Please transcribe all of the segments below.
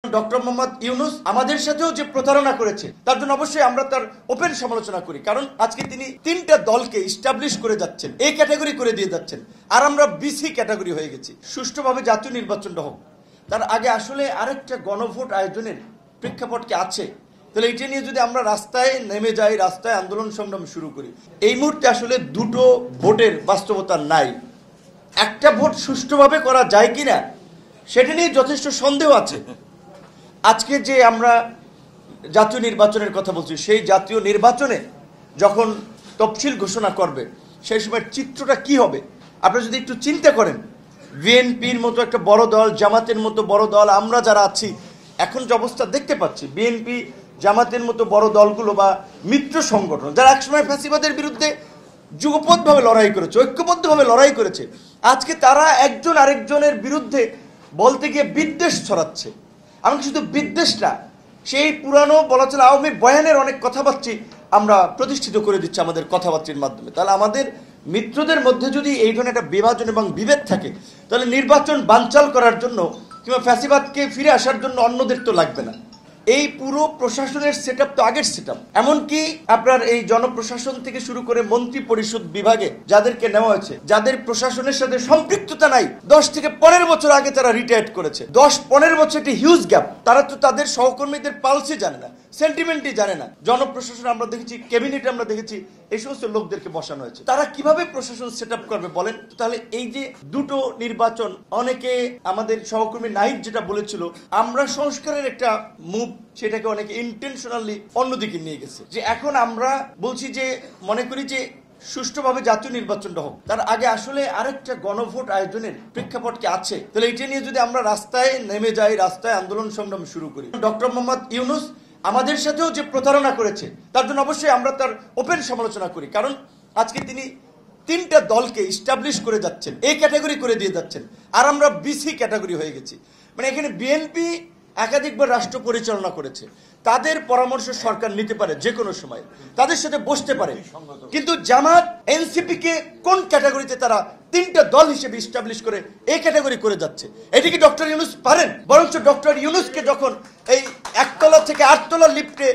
Doctor Mohammad Yunus আমাদের সাথেও যে প্রতারণা করেছে তার জন্য অবশ্যই আমরা তার ওপেন সমালোচনা করি, কারণ আজকে তিনি তিনটা দলকে এস্টাবলিশ করে যাচ্ছেন, এই ক্যাটাগরি করে দিয়ে যাচ্ছেন, আর আমরা বিসি ক্যাটাগরি হয়ে গেছি। সুষ্ঠুভাবে জাতীয় নির্বাচনটা হোক, তার আগে আসলে আরেকটা গণভোট আয়োজনের প্রেক্ষাপট কি আছে? তাহলে এটা নিয়ে যদি আমরা রাস্তায় নেমে যাই, রাস্তায় আন্দোলন সংগ্রাম শুরু করি, এই মুহূর্তে আসলে দুটো ভোটের বাস্তবতা নাই। একটা ভোট সুষ্ঠুভাবে করা যায় কিনা সেটা নিয়ে যথেষ্ট সন্দেহ আছে। আজকে যে আমরা জাতীয় নির্বাচনের কথা বলছি, সেই জাতীয় নির্বাচনে যখন তফসিল ঘোষণা করবে সেই সময় চিত্রটা কি হবে আপনারা যদি একটু চিন্তা করেন। বিএনপির মতো একটা বড় দল, জামাতের মতো বড় দল, আমরা যারা আছি এখন যে অবস্থা দেখতে পাচ্ছি, বিএনপি জামাতের মতো বড় দলগুলো বা মিত্র সংগঠন যারা একসময় ফ্যাসিবাদের বিরুদ্ধে যুগপথভাবে লড়াই করেছে, ঐক্যবদ্ধভাবে লড়াই করেছে, আজকে তারা একজন আরেকজনের বিরুদ্ধে বলতে গিয়ে বিদ্বেষ ছড়াচ্ছে। এমনকি শুধু বিদ্বেষ না, সেই পুরানো বলা চলে আওয়ামী বয়ানের অনেক কথাবার্তা আমরা প্রতিষ্ঠিত করে দিচ্ছি আমাদের কথাবার্তার মাধ্যমে। তাহলে আমাদের মিত্রদের মধ্যে যদি এই ধরনের একটা বিভাজন এবং বিভেদ থাকে, তাহলে নির্বাচন বানচাল করার জন্য কিংবা ফ্যাসিবাদকে ফিরে আসার জন্য অন্যদের তো লাগবে না। এই পুরো প্রশাসনের সেটআপ তো আগের সেটআপ। এমনকি আপনার এই জনপ্রশাসন থেকে শুরু করে মন্ত্রী পরিষদ বিভাগে যাদেরকে নেওয়া হয়েছে, যাদের প্রশাসনের সাথে সম্পৃক্ততা নাই, 10 থেকে 15 বছর আগে তারা রিটায়ার্ড করেছে। 10-15 বছর একটি হিউজ গ্যাপ। তারা তো তাদের সহকর্মীদের পালসই জানে না, সেন্টিমেন্টই জানে না। জনপ্রশাসন আমরা দেখেছি, ক্যাবিনেটে আমরা দেখেছি এই সমস্ত লোকদেরকে বসানো হয়েছে। তারা কিভাবে প্রশাসন সেটআপ করবে বলেন? তাহলে এই যে দুটো নির্বাচন, অনেকে আমাদের সহকর্মী নাহিদ যেটা বলেছিল আমরা সংস্কারের একটা মুভ, সেটাকে অনেকে ইন্টেনশনালি অন্যদিকে নিয়ে গেছে। যে এখন আমরা বলছি যে মনে করি যে সুষ্ঠুভাবে জাতীয় নির্বাচনটা হোক, তার আগে আসলে আরেকটা গণভোট আয়োজনের প্রেক্ষাপট কি আছে? তাহলে এটা নিয়ে যদি আমরা রাস্তায় নেমে যাই, রাস্তায় আন্দোলন সংগ্রাম শুরু করি, ডক্টর মোহাম্মদ ইউনূস আমাদের সাথেও যে প্রতারণা করেছে তার জন্য অবশ্যই আমরা তার ওপেন সমালোচনা করি, কারণ আজকে তিনি তিনটা দলকে এস্টাবলিশ করে যাচ্ছেন, এই ক্যাটাগরি করে দিয়ে যাচ্ছেন, আর আমরা বিসি ক্যাটাগরি হয়ে গেছি। মানে এখানে বিএনপি একাধিকবার রাষ্ট্র পরিচালনা করেছে, তাদের পরামর্শ সরকার নিতে পারে যে কোনো সময়, তাদের সাথে বসতে পারে, কিন্তু জামাত এনসিপি কে কোন ক্যাটাগরিতে তারা তিনটা দল হিসেবে এস্টাবলিশ করে এই ক্যাটাগরি করে যাচ্ছে? এটি কি ডক্টর ইউনূস পারেন? বরঞ্চ ডক্টর ইউনূসকে যখন এই 1তলা থেকে 8তলা লিফটে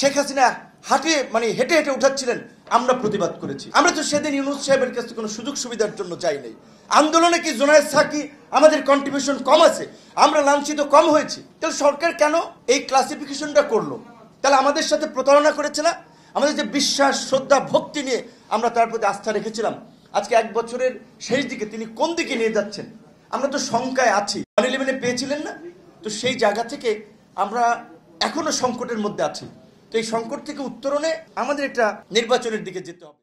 শেখ হাসিনা হেঁটে হেঁটে উঠাচ্ছিলেন, আমরা প্রতিবাদ করেছি। আমরা তো সেদিন ইউনূস সাহেবের কাছে কোনো সুযোগ সুবিধার জন্য চাই নাই। আন্দোলনে কি জোনায়েদ সাকি আমাদের কন্ট্রিবিউশন কম আছে? আমরা লাঞ্ছিত কম হয়েছি? তাহলে সরকার কেন এই ক্লাসিফিকেশনটা করলো? তাহলে আমাদের সাথে প্রতারণা করেছে না? আমাদের যে বিশ্বাস, শ্রদ্ধা, ভক্তি নিয়ে আমরা তার প্রতি আস্থা রেখেছিলাম, আজকে 1 বছরের শেষ দিকে তিনি কোন দিকে নিয়ে যাচ্ছেন আমরা তো শঙ্কায় আছি। 11 পেয়েছিলেন না? তো সেই জায়গা থেকে আমরা এখনো সংকটের মধ্যে আছি। তো এই সংকট থেকে উত্তরণে আমাদের একটা নির্বাচনের দিকে যেতে হবে।